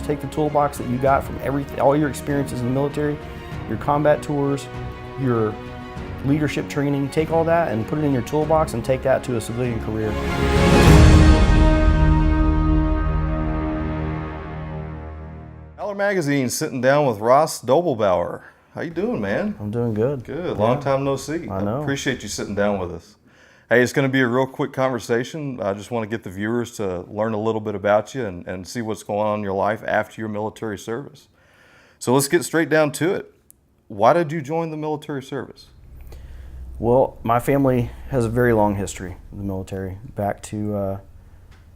Take the toolbox that you got from all your experiences in the military, your combat tours, your leadership training, take all that and put it in your toolbox and take that to a civilian career. Valor Magazine sitting down with Ross Doblbauer. How you doing, man? I'm doing good. Good. Long time no see. I know. Appreciate you sitting down with us. Hey, it's going to be a real quick conversation. I just want to get the viewers to learn a little bit about you and see what's going on in your life after your military service. So let's get straight down to it. Why did you join the military service? Well, my family has a very long history in the military, back to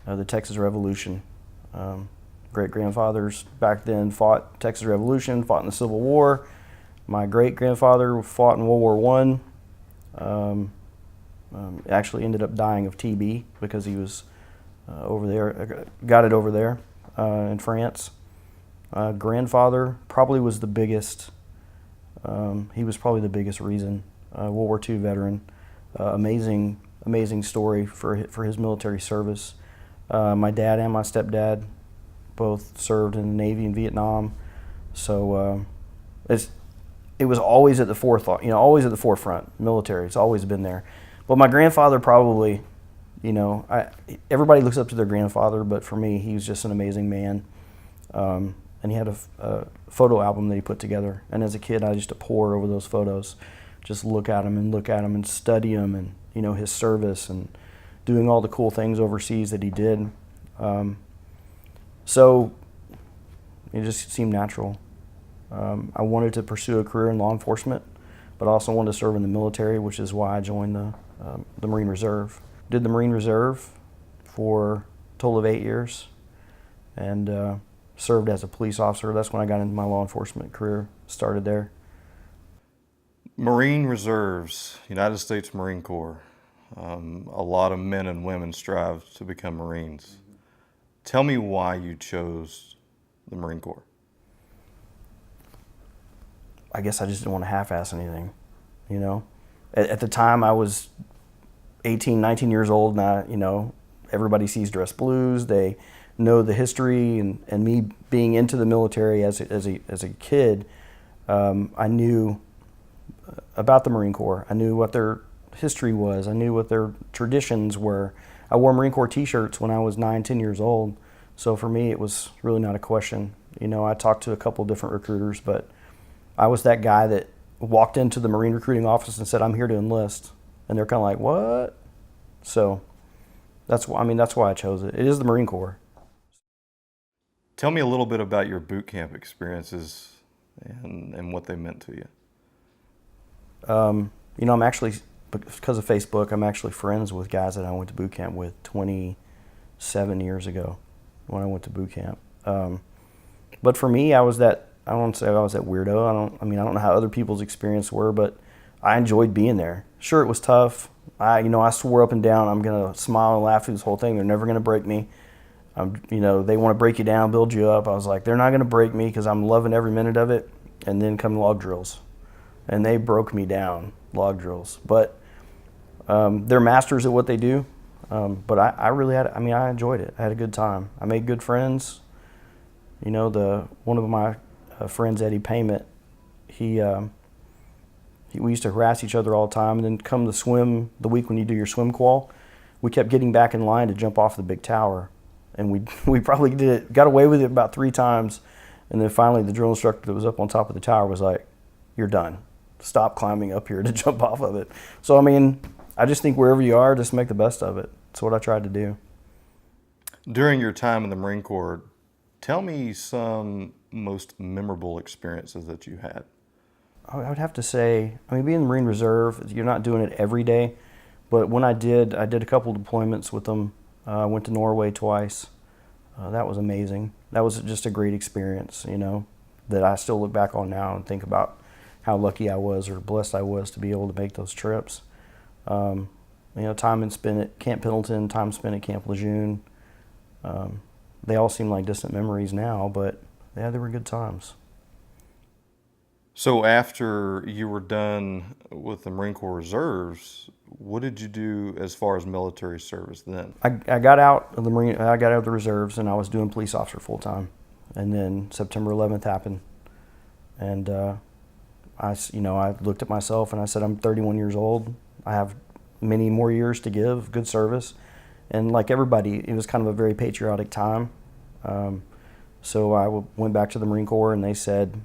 the Texas Revolution. Great-grandfathers back then fought Texas Revolution, fought in the Civil War. My great-grandfather fought in World War I. Actually ended up dying of TB because he was over there, got it over there in France. Grandfather probably was the biggest, he was probably the biggest reason. World War II veteran, amazing story for his military service. My dad and my stepdad both served in the Navy in Vietnam, so it was always at the forefront, always at the forefront. Military, it's always been there. But my grandfather probably, everybody looks up to their grandfather, but for me, he was just an amazing man. And he had a photo album that he put together. And as a kid, I used to pore over those photos, just look at them and study them and, his service and doing all the cool things overseas that he did. So it just seemed natural. I wanted to pursue a career in law enforcement, but I also wanted to serve in the military, which is why I joined the Marine Reserve. Did the Marine Reserve for a total of 8 years and served as a police officer. That's when I got into my law enforcement career, started there. Marine Reserves, United States Marine Corps. A lot of men and women strive to become Marines. Tell me why you chose the Marine Corps. I guess I just didn't want to half-ass anything, At the time, I was 18, 19 years old, and everybody sees Dress Blues. They know the history, and me being into the military as a kid, I knew about the Marine Corps. I knew what their history was. I knew what their traditions were. I wore Marine Corps t-shirts when I was 9, 10 years old, so for me, it was really not a question. I talked to a couple different recruiters, but I was that guy that walked into the Marine recruiting office and said, "I'm here to enlist," and they're kind of like, "What?" So that's why I chose it. It is the Marine Corps. Tell me a little bit about your boot camp experiences and what they meant to you. I'm actually, because of Facebook, I'm actually friends with guys that I went to boot camp with 27 years ago when I went to boot camp. But for me, I don't want to say I was that weirdo. I don't know how other people's experience were, but I enjoyed being there. Sure, it was tough. I swore up and down, I'm going to smile and laugh through this whole thing. They're never going to break me. They want to break you down, build you up. I was like, they're not going to break me because I'm loving every minute of it. And then come log drills. And they broke me down, log drills. But they're masters at what they do. But I really I enjoyed it. I had a good time. I made good friends. One of my friends, Eddie Payment, we used to harass each other all the time, and then come the swim, the week when you do your swim qual, we kept getting back in line to jump off the big tower. And we probably got away with it about 3 times, and then finally the drill instructor that was up on top of the tower was like, "You're done. Stop climbing up here to jump off of it." So, I just think wherever you are, just make the best of it. That's what I tried to do. During your time in the Marine Corps, tell me some most memorable experiences that you had. I would have to say, being in the Marine Reserve, you're not doing it every day, but when I did a couple deployments with them. I went to Norway twice. That was amazing. That was just a great experience, that I still look back on now and think about how lucky I was or blessed I was to be able to make those trips. Time spent at Camp Pendleton, time spent at Camp Lejeune. They all seem like distant memories now, but yeah, they were good times. So after you were done with the Marine Corps Reserves, what did you do as far as military service then? I got out of the Reserves, and I was doing police officer full time. and then September 11th happened, and I looked at myself and I said, I'm 31 years old. I have many more years to give good service, and like everybody, it was kind of a very patriotic time. So I went back to the Marine Corps, and they said,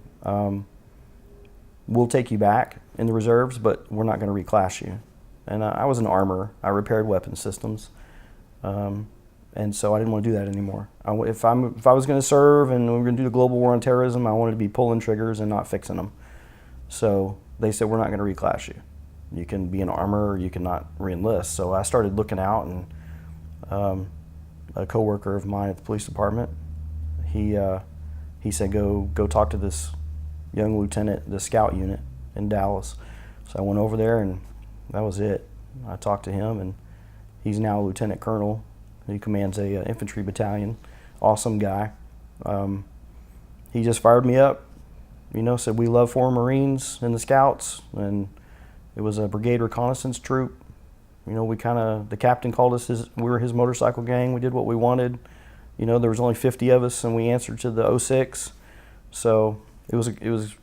we'll take you back in the reserves, but we're not going to reclass you. And I was an armorer. I repaired weapons systems. And so I didn't want to do that anymore. If I was going to serve and we were going to do the global war on terrorism, I wanted to be pulling triggers and not fixing them. So they said, we're not going to reclass you. You can be an armorer, or you cannot re-enlist. So I started looking out, and a coworker of mine at the police department, he said, go talk to this young lieutenant, the scout unit in Dallas. So I went over there, and that was it. I talked to him, and he's now a lieutenant colonel. He commands a infantry battalion. Awesome guy. He just fired me up, said we love foreign Marines and the scouts, and it was a brigade reconnaissance troop. The captain called us we were his motorcycle gang. We did what we wanted. There was only 50 of us, and we answered to the 06. So it was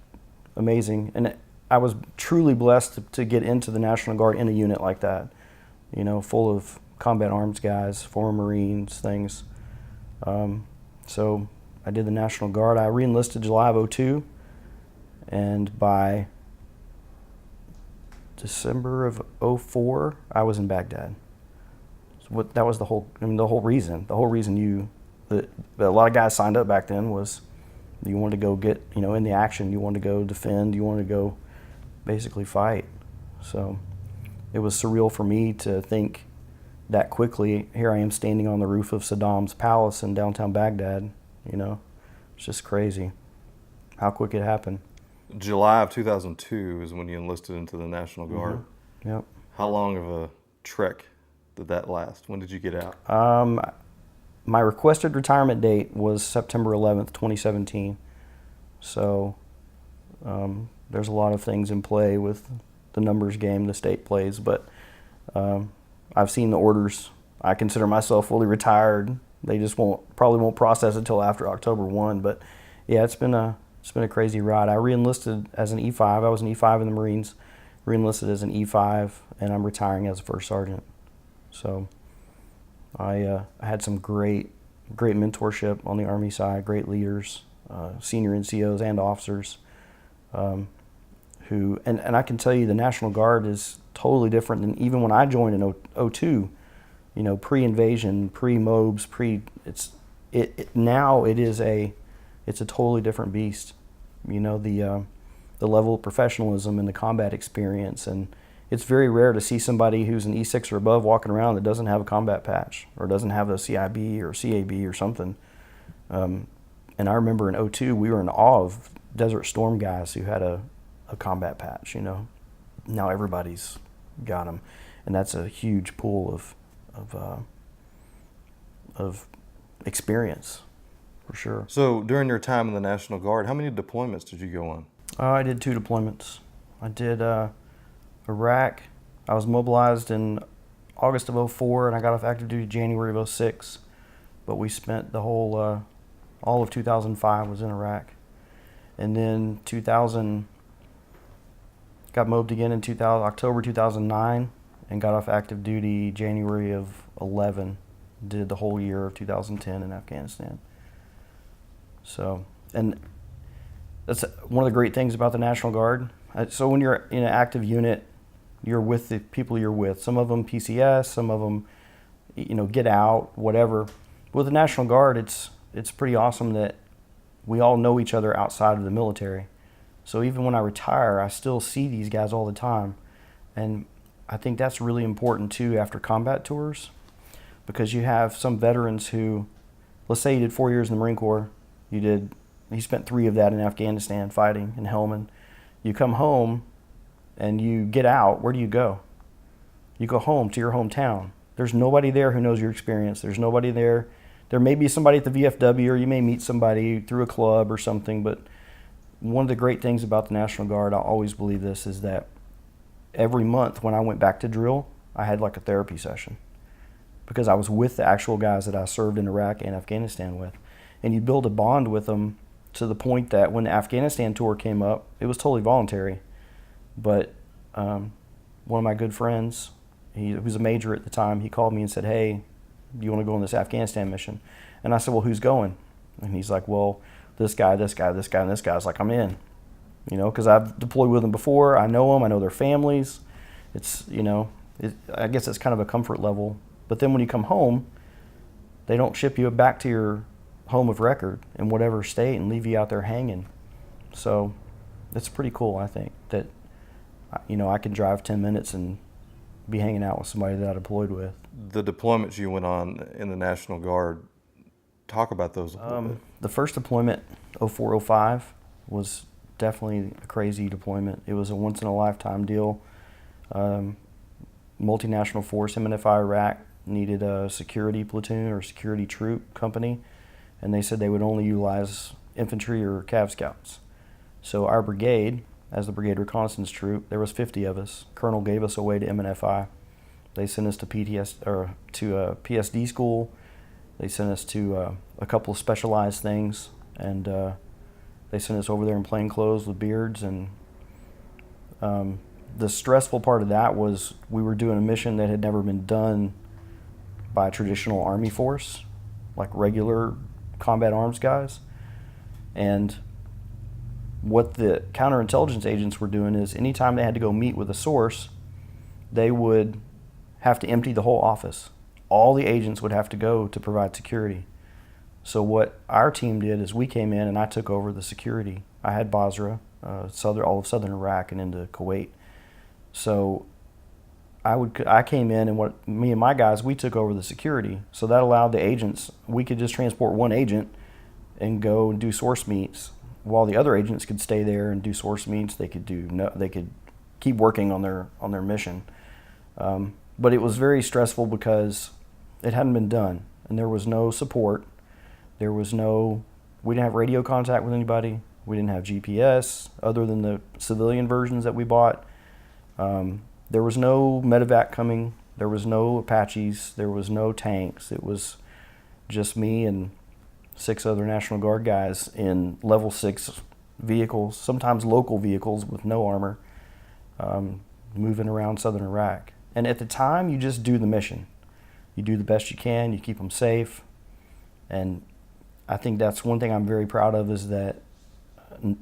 amazing, and I was truly blessed to get into the National Guard in a unit like that, full of combat arms guys, former Marines, things. So I did the National Guard. I re-enlisted July of 02, and by December of 04, I was in Baghdad. So that was the whole reason. The whole reason a lot of guys signed up back then was you wanted to go get, in the action. You wanted to go defend. You wanted to go basically fight. So it was surreal for me to think that quickly, here I am standing on the roof of Saddam's palace in downtown Baghdad. It's just crazy how quick it happened. July of 2002 is when you enlisted into the National Guard. Mm-hmm. Yep. How long of a trek did that last? When did you get out? My requested retirement date was September 11th, 2017. So there's a lot of things in play with the numbers game the state plays, but I've seen the orders. I consider myself fully retired. They just probably won't process it until after October 1. But yeah, it's been a crazy ride. I re-enlisted as an E5. I was an E5 in the Marines. Re-enlisted as an E5, and I'm retiring as a first sergeant. So I had some great mentorship on the Army side, great leaders, senior NCOs and officers, who and I can tell you the National Guard is totally different than even when I joined in 02, pre-invasion, pre-MOBs, now it's a totally different beast. The level of professionalism and the combat experience, and it's very rare to see somebody who's an E6 or above walking around that doesn't have a combat patch or doesn't have a CIB or CAB or something. And I remember in 02, we were in awe of Desert Storm guys who had a combat patch, Now everybody's got them. And that's a huge pool of experience, for sure. So during your time in the National Guard, how many deployments did you go on? I did 2 deployments. I did Iraq. I was mobilized in August of 04, and I got off active duty January of 06. But we spent the whole, all of 2005 was in Iraq. And then 2000, got mobbed again in October 2009, and got off active duty January of 11. Did the whole year of 2010 in Afghanistan. So, and that's one of the great things about the National Guard. So when you're in an active unit, you're with the people you're with. Some of them PCS, some of them, get out, whatever. With the National Guard, it's pretty awesome that we all know each other outside of the military. So even when I retire, I still see these guys all the time. And I think that's really important too after combat tours, because you have some veterans who, let's say you did 4 years in the Marine Corps, you spent 3 of that in Afghanistan fighting in Helmand. You come home and you get out, where do you go? You go home to your hometown. There's nobody there who knows your experience. There's nobody there. There may be somebody at the VFW, or you may meet somebody through a club or something, but one of the great things about the National Guard, I always believe this, is that every month when I went back to drill, I had like a therapy session, because I was with the actual guys that I served in Iraq and Afghanistan with. and you build a bond with them to the point that when the Afghanistan tour came up, it was totally voluntary. But one of my good friends, he was a major at the time, he called me and said, "Hey, do you want to go on this Afghanistan mission?" And I said, "Well, who's going?" And he's like, "Well, this guy, this guy, this guy, and this guy." I was like, "I'm in," because I've deployed with them before. I know them. I know their families. It's, I guess it's kind of a comfort level. But then when you come home, they don't ship you back to your home of record in whatever state and leave you out there hanging. So it's pretty cool, I think, that, I can drive 10 minutes and be hanging out with somebody that I deployed with. The deployments you went on in the National Guard, talk about those a little bit. The first deployment, 04-05, was definitely a crazy deployment. It was a once-in-a-lifetime deal. Multinational force, MNFI Iraq, needed a security platoon or security troop company, and they said they would only utilize infantry or Cav Scouts. So our brigade, as the Brigade Reconnaissance Troop, there was 50 of us. Colonel gave us away to MNFI. They sent us to PSD school. They sent us to a couple of specialized things, and they sent us over there in plain clothes with beards. And the stressful part of that was we were doing a mission that had never been done by a traditional Army force, like regular combat arms guys. And what the counterintelligence agents were doing is anytime they had to go meet with a source, they would have to empty the whole office. All the agents would have to go to provide security. So what our team did is we came in and I took over the security. I had Basra, all of southern Iraq and into Kuwait. So I came in, and what me and my guys, we took over the security. So that allowed the agents, we could just transport one agent and go and do source meets, while the other agents could stay there and do source meets. They could keep working on their mission. But it was very stressful because it hadn't been done, and there was no support. We didn't have radio contact with anybody. We didn't have GPS other than the civilian versions that we bought. There was no medevac coming. There was no Apaches. There was no tanks. It was just me and 6 other National Guard guys in level 6 vehicles, sometimes local vehicles with no armor, moving around southern Iraq. And at the time, you just do the mission. You do the best you can. You keep them safe. And I think that's one thing I'm very proud of, is that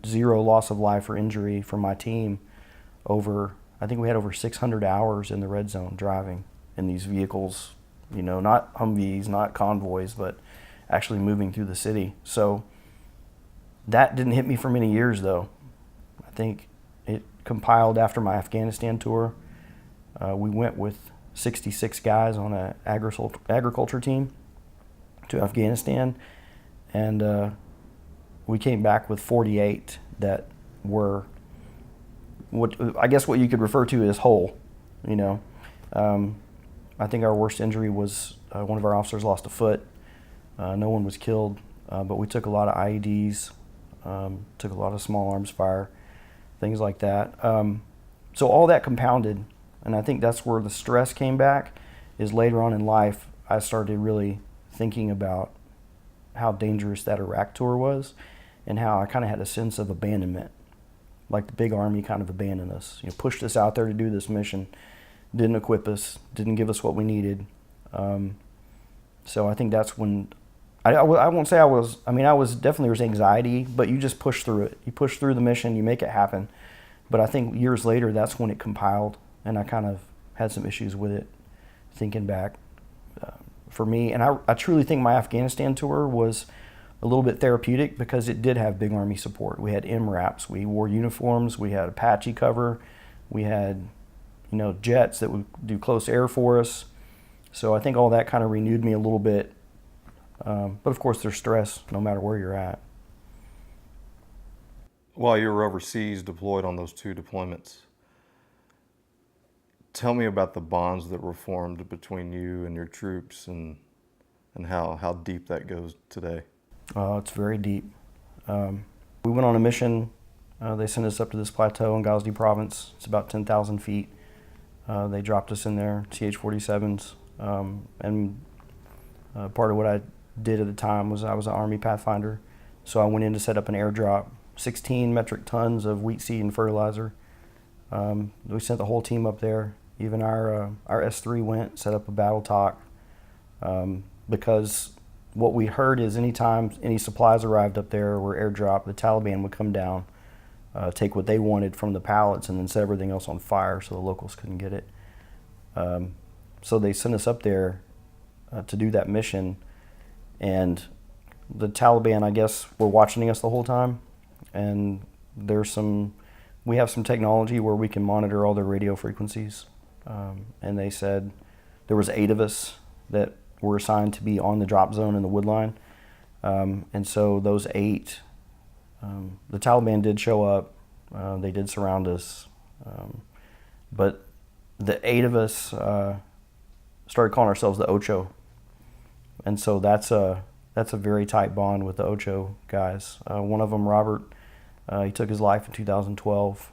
0 loss of life or injury from my team. I think we had over 600 hours in the red zone driving in these vehicles, not Humvees, not convoys, but actually moving through the city. So that didn't hit me for many years, though. I think it compiled after my Afghanistan tour. We went with 66 guys on an agriculture team to Afghanistan, and we came back with 48 that were what you could refer to as whole. I think our worst injury was one of our officers lost a foot. No one was killed, but we took a lot of IEDs, took a lot of small arms fire, things like that. So all that compounded, and I think that's where the stress came back, is later on in life I started really thinking about how dangerous that Iraq tour was, and how I kind of had a sense of abandonment. Like the big army kind of abandoned us, pushed us out there to do this mission, didn't equip us, didn't give us what we needed. So I think that's when, I won't say I was definitely, there was anxiety, but you just push through it. You push through the mission, you make it happen. But I think years later, that's when it compiled, and I kind of had some issues with it, thinking back. For me, and I truly think my Afghanistan tour was a little bit therapeutic because it did have big Army support. We had MRAPs, we wore uniforms, we had Apache cover, we had jets that would do close air for us. So I think all that kind of renewed me a little bit. But of course there's stress no matter where you're at. While you were overseas deployed on those 2 deployments, tell me about the bonds that were formed between you and your troops, and how deep that goes today. It's very deep. We went on a mission. They sent us up to this plateau in Ghazni province. It's about 10,000 feet. They dropped us in there, CH-47s. And part of what I did at the time was I was an Army Pathfinder. So I went in to set up an airdrop, 16 metric tons of wheat seed and fertilizer. We sent the whole team up there. Even our S3 went, set up a battle talk, because what we heard is anytime any supplies arrived up there or were airdropped, the Taliban would come down, take what they wanted from the pallets and then set everything else on fire so the locals couldn't get it. So they sent us up there to do that mission, and the Taliban, I guess, were watching us the whole time. And we have some technology where we can monitor all their radio frequencies. And they said there was 8 of us that were assigned to be on the drop zone in the wood line. And so those 8, the Taliban did show up. They did surround us. But the 8 of us started calling ourselves the Ocho. And so that's a very tight bond with the Ocho guys. One of them, Robert, he took his life in 2012,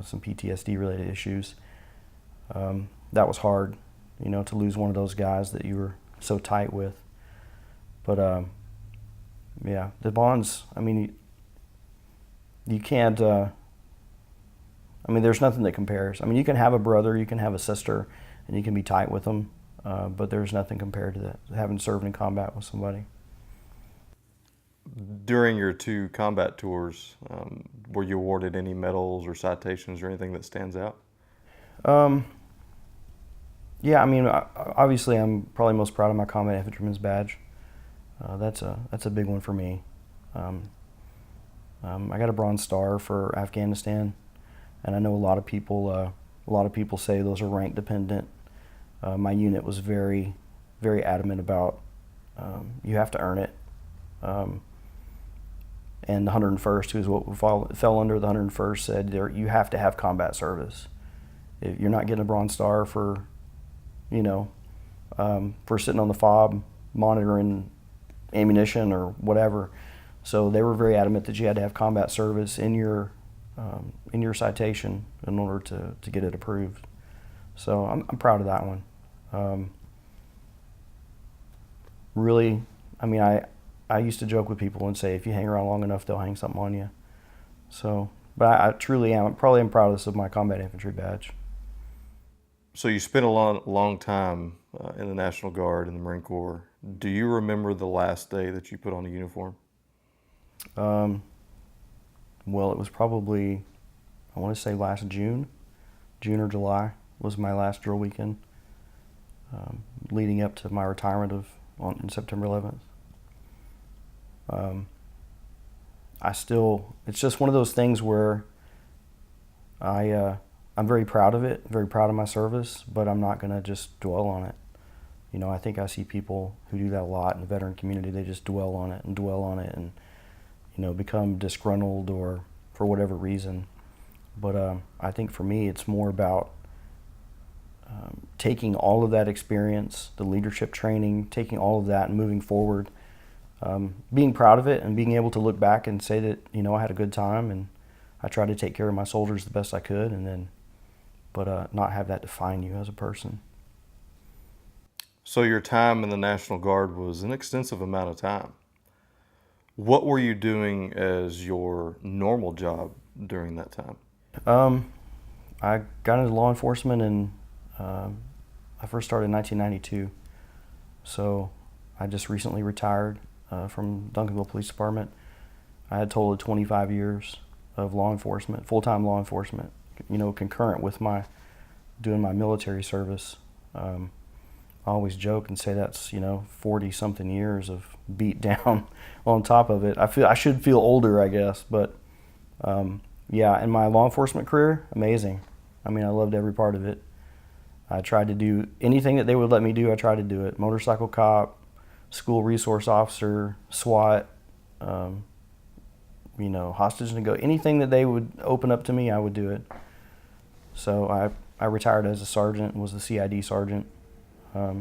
some PTSD related issues. That was hard, to lose one of those guys that you were so tight with. But yeah, the bonds, you can't, there's nothing that compares. You can have a brother, you can have a sister, and you can be tight with them, but there's nothing compared to that, having served in combat with somebody. During your 2 combat tours, were you awarded any medals or citations or anything that stands out? Yeah, obviously I'm probably most proud of my combat infantryman's badge. That's a big one for me. I got a Bronze Star for Afghanistan, and I know a lot of people say those are rank dependent. My unit was very, very adamant about you have to earn it. And the 101st, who's what fell under the 101st, said you have to have combat service. If you're not getting a Bronze Star for sitting on the fob monitoring ammunition or whatever. So they were very adamant that you had to have combat service in your citation in order to get it approved. So I'm proud of that one. Really, I used to joke with people and say, if you hang around long enough, they'll hang something on you. So, but I truly am. Probably am proudest of my combat infantry badge. So you spent a long time in the National Guard and the Marine Corps. Do you remember the last day that you put on a uniform? Well, it was probably, I want to say last June or July was my last drill weekend, leading up to my retirement on September 11th. It's just one of those things where I'm very proud of it, very proud of my service, but I'm not going to just dwell on it. I think I see people who do that a lot in the veteran community. They just dwell on it and become disgruntled or for whatever reason. But I think for me, it's more about taking all of that experience, the leadership training, taking all of that and moving forward, being proud of it and being able to look back and say that, I had a good time and I tried to take care of my soldiers the best I could, but not have that define you as a person. So your time in the National Guard was an extensive amount of time. What were you doing as your normal job during that time? I got into law enforcement and I first started in 1992. So I just recently retired from Duncanville Police Department. I had a total of 25 years of law enforcement, full-time law enforcement, concurrent with doing my military service. I always joke and say that's 40-something years of beat down on top of it. I should feel older, I guess, but yeah, in my law enforcement career, amazing. I loved every part of it. I tried to do anything that they would let me do. I tried to do it. Motorcycle cop, school resource officer, SWAT, hostage anything that they would open up to me, I would do it. So I retired as a sergeant and was the CID sergeant. I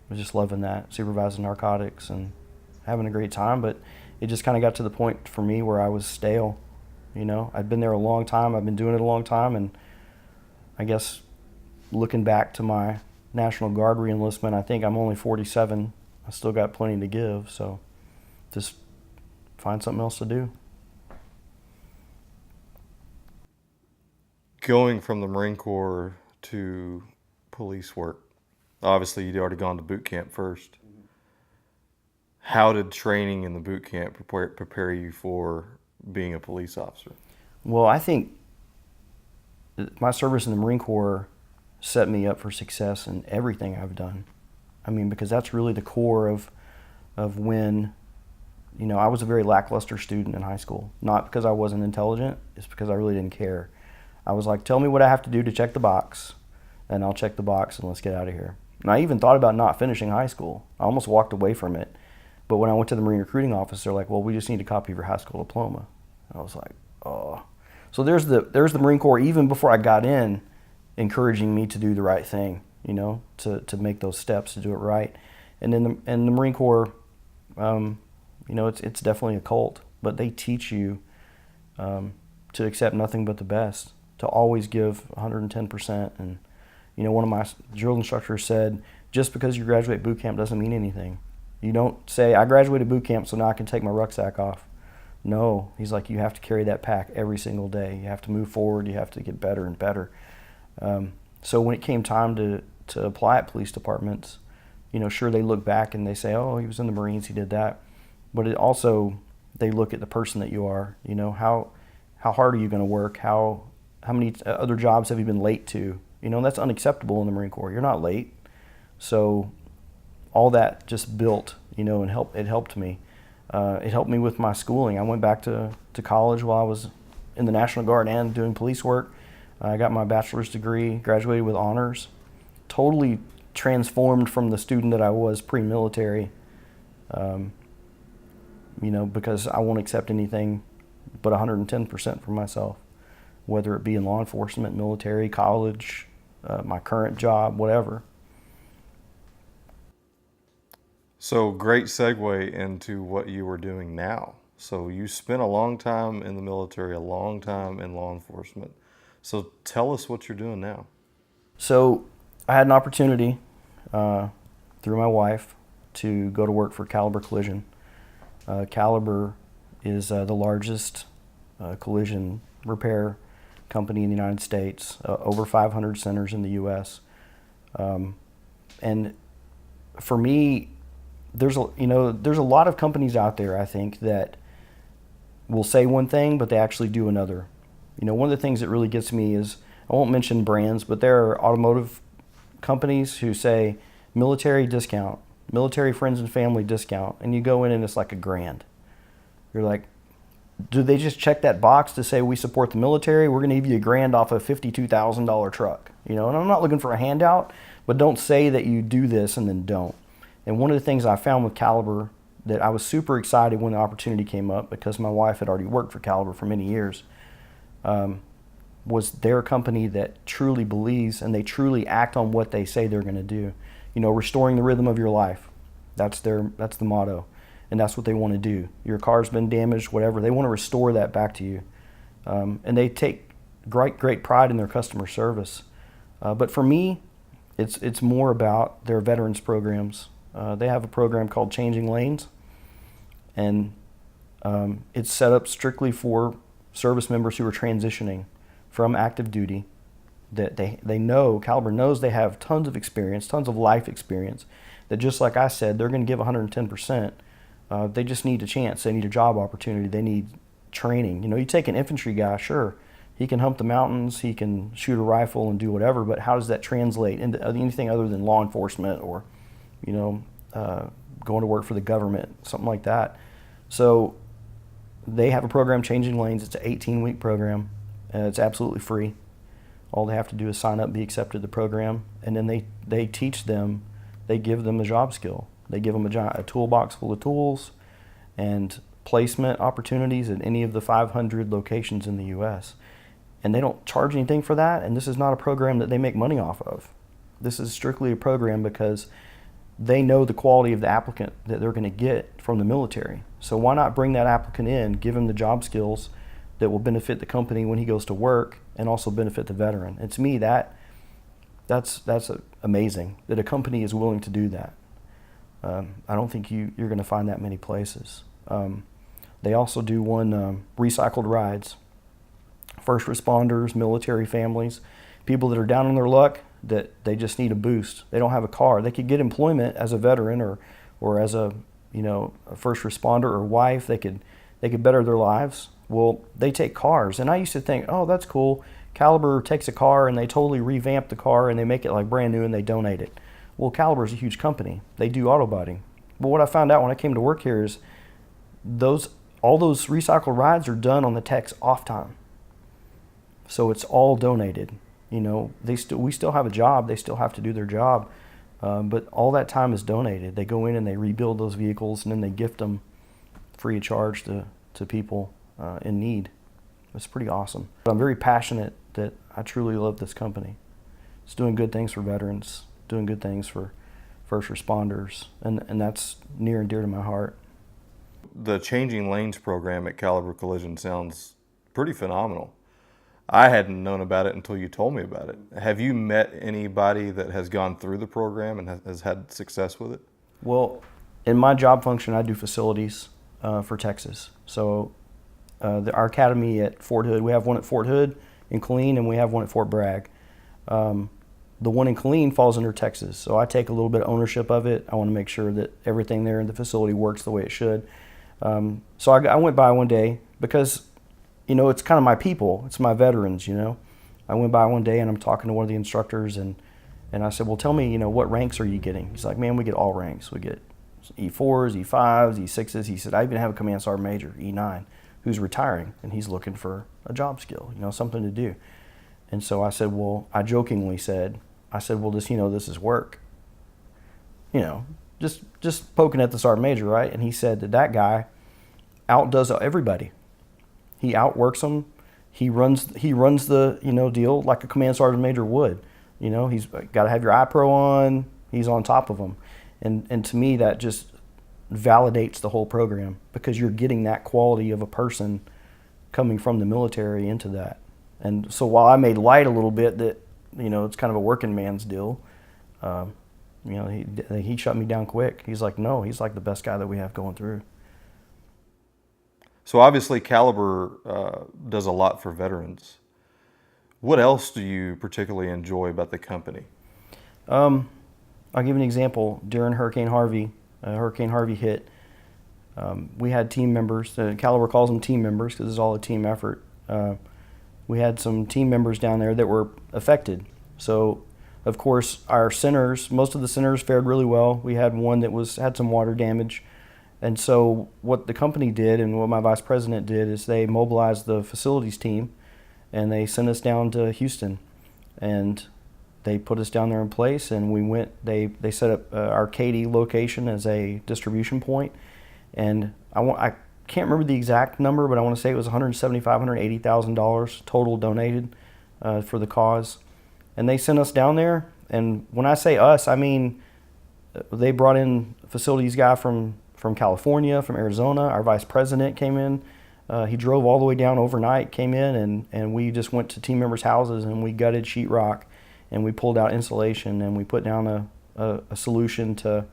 was just loving that, supervising narcotics and having a great time, but it just kind of got to the point for me where I was stale. I'd been there a long time, I've been doing it a long time, and I guess looking back to my National Guard reenlistment, I think I'm only 47 I still got plenty to give, so just find something else to do. Going from the Marine Corps to police work, obviously you'd already gone to boot camp first. How did training in the boot camp prepare you for being a police officer? Well, I think my service in the Marine Corps set me up for success in everything I've done. I mean, because that's really the core of when, you know, I was a very lackluster student in high school. Not because I wasn't intelligent, it's because I really didn't care. I was like, tell me what I have to do to check the box, and I'll check the box and let's get out of here. And I even thought about not finishing high school. I almost walked away from it. But when I went to the Marine recruiting office, they're like, well, we just need a copy of your high school diploma. And I was like, oh. So there's the Marine Corps, even before I got in, encouraging me to do the right thing, you know, to make those steps, to do it right. And then the Marine Corps, you know, it's definitely a cult, but they teach you to accept nothing but the best, to always give 110%. And, you know, one of my drill instructors said, just because you graduate boot camp doesn't mean anything. You don't say, I graduated boot camp, so now I can take my rucksack off. No, he's like, you have to carry that pack every single day. You have to move forward. You have to get better and better. So when it came time to apply at police departments, you know, sure, they look back and they say, oh, he was in the Marines, he did that. But it also, they look at the person that you are. You know, how hard are you going to work? How many other jobs have you been late to? You know, that's unacceptable in the Marine Corps. You're not late. So all that just built, you know, and it helped me. It helped me with my schooling. I went back to college while I was in the National Guard and doing police work. I got my bachelor's degree, graduated with honors. Totally transformed from the student that I was pre-military, you know, because I won't accept anything but 110% for myself, whether it be in law enforcement, military, college, my current job, whatever. So great segue into what you were doing now. So you spent a long time in the military, a long time in law enforcement. So tell us what you're doing now. So I had an opportunity through my wife to go to work for Caliber Collision. Caliber is the largest collision repair company in the United States, over 500 centers in the U.S. And for me, there's a lot of companies out there, I think, that will say one thing, but they actually do another. You know, one of the things that really gets me is, I won't mention brands, but there are automotive companies who say military discount, military friends and family discount, and you go in and it's like $1,000. You're like, do they just check that box to say we support the military? We're going to give you $1,000 off a $52,000 truck, you know? And I'm not looking for a handout, but don't say that you do this and then don't. And one of the things I found with Caliber that I was super excited when the opportunity came up, because my wife had already worked for Caliber for many years, was their company that truly believes and they truly act on what they say they're going to do. You know, restoring the rhythm of your life. That's the motto. And that's what they want to do. Your car's been damaged, whatever. They want to restore that back to you. And they take great pride in their customer service. But for me, it's more about their veterans programs. They have a program called Changing Lanes, and it's set up strictly for service members who are transitioning from active duty. That they know, Caliber knows they have tons of experience, tons of life experience, that just like I said, they're going to give 110%. They just need a chance. They need a job opportunity. They need training. You know, you take an infantry guy, sure, he can hump the mountains, he can shoot a rifle and do whatever, but how does that translate into anything other than law enforcement or, you know, going to work for the government, something like that? So they have a program, Changing Lanes. It's an 18-week program, and it's absolutely free. All they have to do is sign up, be accepted to the program, and then they teach them, they give them a job skill. They give them a toolbox full of tools and placement opportunities at any of the 500 locations in the U.S. And they don't charge anything for that, and this is not a program that they make money off of. This is strictly a program because they know the quality of the applicant that they're going to get from the military. So why not bring that applicant in, give him the job skills that will benefit the company when he goes to work and also benefit the veteran? And to me, that's amazing that a company is willing to do that. I don't think you're going to find that many places. They also do recycled rides. First responders, military families, people that are down on their luck, that they just need a boost. They don't have a car. They could get employment as a veteran or as a first responder or wife. They could better their lives. Well, they take cars, and I used to think, oh, that's cool. Caliber takes a car and they totally revamp the car and they make it like brand new and they donate it. Well, Caliber is a huge company. They do auto body. But what I found out when I came to work here is all those recycled rides are done on the tech's off time. So it's all donated. We still have a job. They still have to do their job. But all that time is donated. They go in and they rebuild those vehicles and then they gift them free of charge to people in need. It's pretty awesome. But I'm very passionate that I truly love this company. It's doing good things for veterans, doing good things for first responders, and that's near and dear to my heart. The Changing Lanes program at Caliber Collision sounds pretty phenomenal. I hadn't known about it until you told me about it. Have you met anybody that has gone through the program and has had success with it? Well, in my job function, I do facilities for Texas. So our academy at Fort Hood, we have one at Fort Hood in Killeen, and we have one at Fort Bragg. The one in Killeen falls under Texas, so I take a little bit of ownership of it. I want to make sure that everything there in the facility works the way it should. So I went by one day because, it's kind of my people. It's my veterans, I went by one day and I'm talking to one of the instructors and I said, well, tell me, what ranks are you getting? He's like, man, we get all ranks. We get E4s, E5s, E6s. He said, I even have a command sergeant major, E9, who's retiring and he's looking for a job skill, something to do. And so I said, well, I jokingly said, well, this is work. Just poking at the sergeant major, right? And he said that guy outdoes everybody. He outworks them. He runs the deal like a command sergeant major would. He's got to have your iPro on. He's on top of them, and to me that just validates the whole program because you're getting that quality of a person coming from the military into that. And so while I made light a little bit that it's kind of a working man's deal, he shut me down quick. He's like, no, he's like the best guy that we have going through. So obviously Caliber does a lot for veterans. What else do you particularly enjoy about the company? I'll give you an example. During Hurricane Harvey hit, we had team members. Caliber calls them team members because it's all a team effort. We had some team members down there that were affected. So, of course, our centers, most of the centers fared really well. We had one that had some water damage. And so what the company did and what my vice president did is they mobilized the facilities team and they sent us down to Houston. And they put us down there in place and we went, they set up our Katy location as a distribution point. And I can't remember the exact number, but I want to say it was $175,000, $180,000 total donated for the cause. And they sent us down there. And when I say us, I mean they brought in a facilities guy from California, from Arizona. Our vice president came in. He drove all the way down overnight, came in, and we just went to team members' houses and we gutted sheetrock and we pulled out insulation and we put down a solution to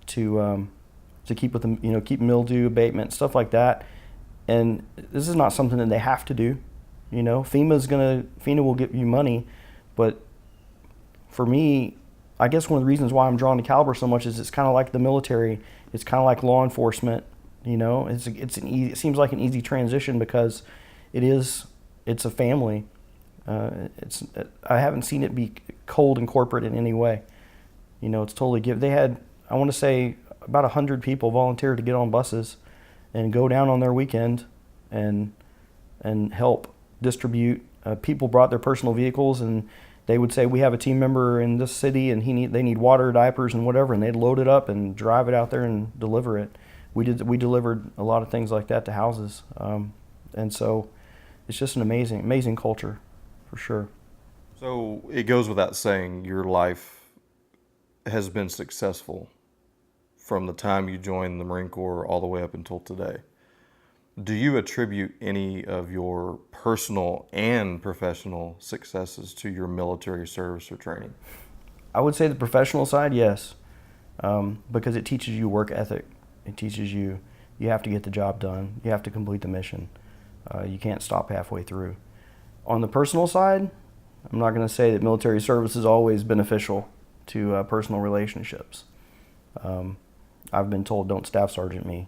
keep with the keep mildew abatement, stuff like that. And this is not something that they have to do. FEMA will give you money, but for me, I guess one of the reasons why I'm drawn to Caliber so much is it's kind of like the military. It's kind of like law enforcement. It seems like an easy transition because it's a family. I haven't seen it be cold and corporate in any way. It's totally They had, I want to say, about 100 people volunteer to get on buses and go down on their weekend and help distribute. People brought their personal vehicles and they would say, we have a team member in this city and they need water, diapers, and whatever, and they'd load it up and drive it out there and deliver it. We delivered a lot of things like that to houses, and so it's just an amazing culture, for sure. So it goes without saying, your life has been successful from the time you joined the Marine Corps all the way up until today. Do you attribute any of your personal and professional successes to your military service or training? I would say the professional side, yes. because it teaches you work ethic. It teaches you have to get the job done. You have to complete the mission. You can't stop halfway through. On the personal side, I'm not going to say that military service is always beneficial to personal relationships. I've been told, don't staff sergeant me,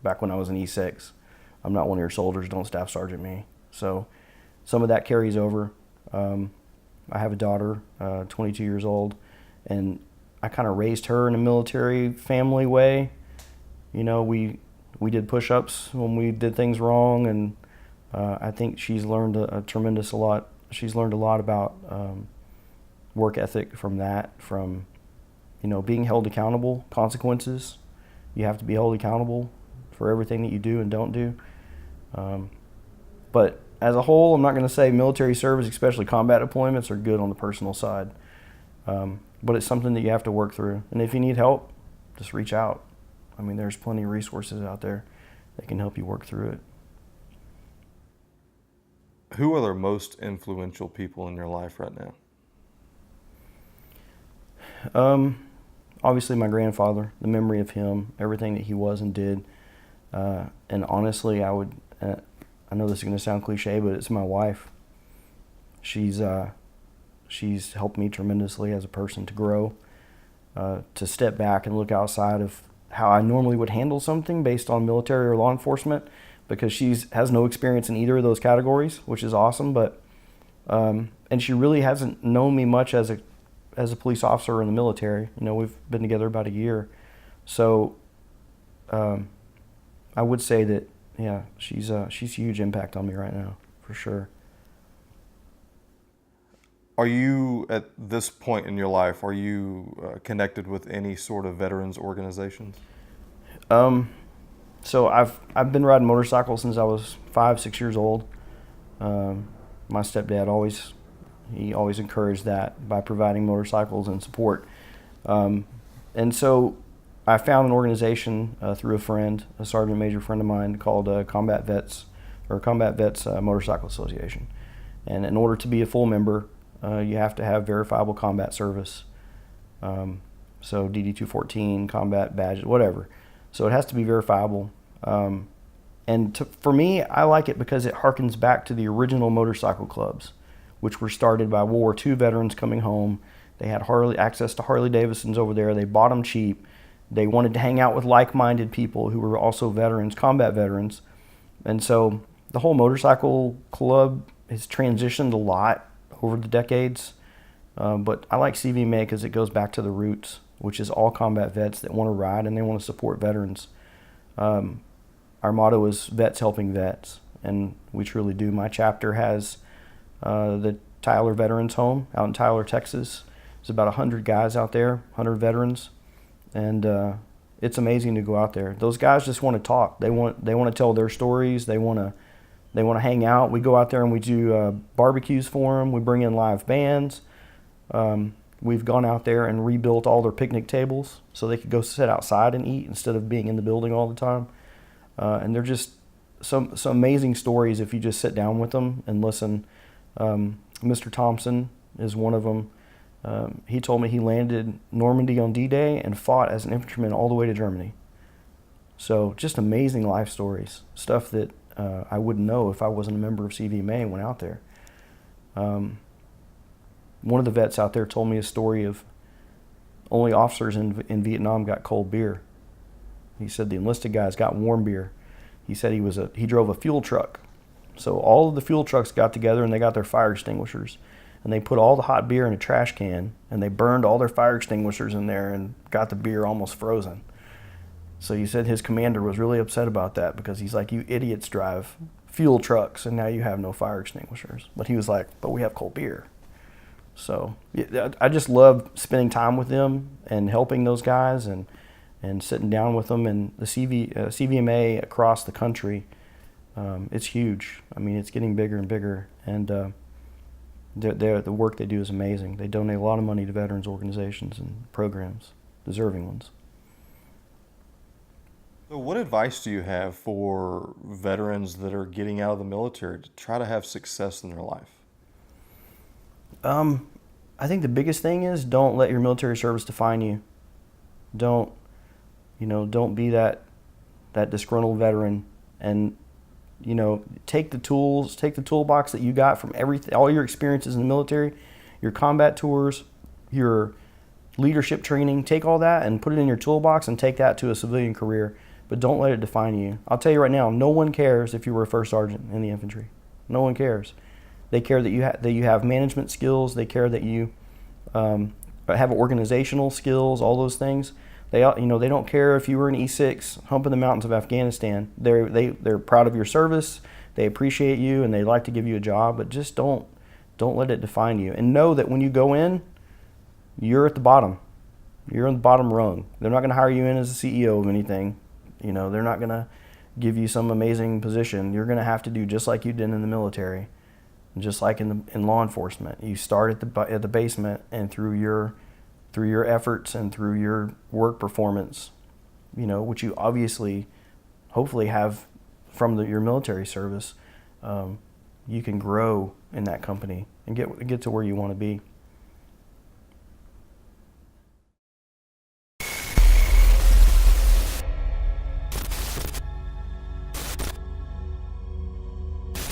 back when I was an E6. I'm not one of your soldiers, don't staff sergeant me. So some of that carries over. I have a daughter, 22 years old, and I kind of raised her in a military family way. We did push-ups when we did things wrong, and I think she's learned a lot. She's learned a lot about work ethic from that, from being held accountable, consequences. You have to be held accountable for everything that you do and don't do. But as a whole, I'm not going to say military service, especially combat deployments, are good on the personal side. But it's something that you have to work through. And if you need help, just reach out. I mean, there's plenty of resources out there that can help you work through it. Who are the most influential people in your life right now? Obviously my grandfather, the memory of him, everything that he was and did. And honestly, I know this is going to sound cliche, but it's my wife. She's helped me tremendously as a person to grow, to step back and look outside of how I normally would handle something based on military or law enforcement, because she has no experience in either of those categories, which is awesome. But and she really hasn't known me much as a police officer in the military. We've been together about a year, so I would say that she's a huge impact on me right now, for sure. Are you, at this point in your life, connected with any sort of veterans organizations? So I've been riding motorcycles since I was 5-6 years old. My stepdad always encouraged that by providing motorcycles and support. And so I found an organization through a friend, a sergeant major friend of mine, called Combat Vets Motorcycle Association. And in order to be a full member, you have to have verifiable combat service. So DD-214, combat badges, whatever. So it has to be verifiable. For me, I like it because it harkens back to the original motorcycle clubs, which were started by World War II veterans coming home. They had access to Harley Davidsons over there. They bought them cheap. They wanted to hang out with like-minded people who were also veterans, combat veterans. And so the whole motorcycle club has transitioned a lot over the decades. But I like CVMA because it goes back to the roots, which is all combat vets that want to ride and they want to support veterans. Our motto is Vets Helping Vets, and we truly do. My chapter has the Tyler Veterans Home out in Tyler, Texas. There's about 100 guys out there, 100 veterans, and it's amazing to go out there. Those guys just want to talk. They want to tell their stories. They want to hang out. We go out there and we do barbecues for them. We bring in live bands. We've gone out there and rebuilt all their picnic tables so they could go sit outside and eat instead of being in the building all the time. And they're just some amazing stories if you just sit down with them and listen. Mr. Thompson is one of them. He told me he landed Normandy on D-Day and fought as an infantryman all the way to Germany. So just amazing life stories, stuff that I wouldn't know if I wasn't a member of CVMA and went out there. One of the vets out there told me a story of only officers in Vietnam got cold beer. He said the enlisted guys got warm beer. He said he drove a fuel truck. So all of the fuel trucks got together and they got their fire extinguishers. And they put all the hot beer in a trash can and they burned all their fire extinguishers in there and got the beer almost frozen. So he said his commander was really upset about that because he's like, you idiots drive fuel trucks and now you have no fire extinguishers. But he was like, but we have cold beer. So I just love spending time with them and helping those guys and sitting down with them. And the CVMA across the country, it's huge. I mean, it's getting bigger and bigger. And the work they do is amazing. They donate a lot of money to veterans organizations and programs, deserving ones. So what advice do you have for veterans that are getting out of the military to try to have success in their life? I think the biggest thing is don't let your military service define you. Don't, don't be that disgruntled veteran, and take the toolbox that you got from all your experiences in the military, your combat tours, your leadership training. Take all that and put it in your toolbox and take that to a civilian career, but don't let it define you. I'll tell you right now, no one cares if you were a first sergeant in the infantry. No one cares. They care that you have management skills. They care that you have organizational skills. All those things. They don't care if you were an E6 humping the mountains of Afghanistan. They're proud of your service. They appreciate you and they like to give you a job. But just don't let it define you. And know that when you go in, you're at the bottom. You're on the bottom rung. They're not going to hire you in as a CEO of anything. They're not going to give you some amazing position. You're going to have to do just like you did in the military, just like in law enforcement. You start at the basement, and through your efforts and through your work performance, which you obviously, hopefully have from your military service, you can grow in that company and get to where you want to be.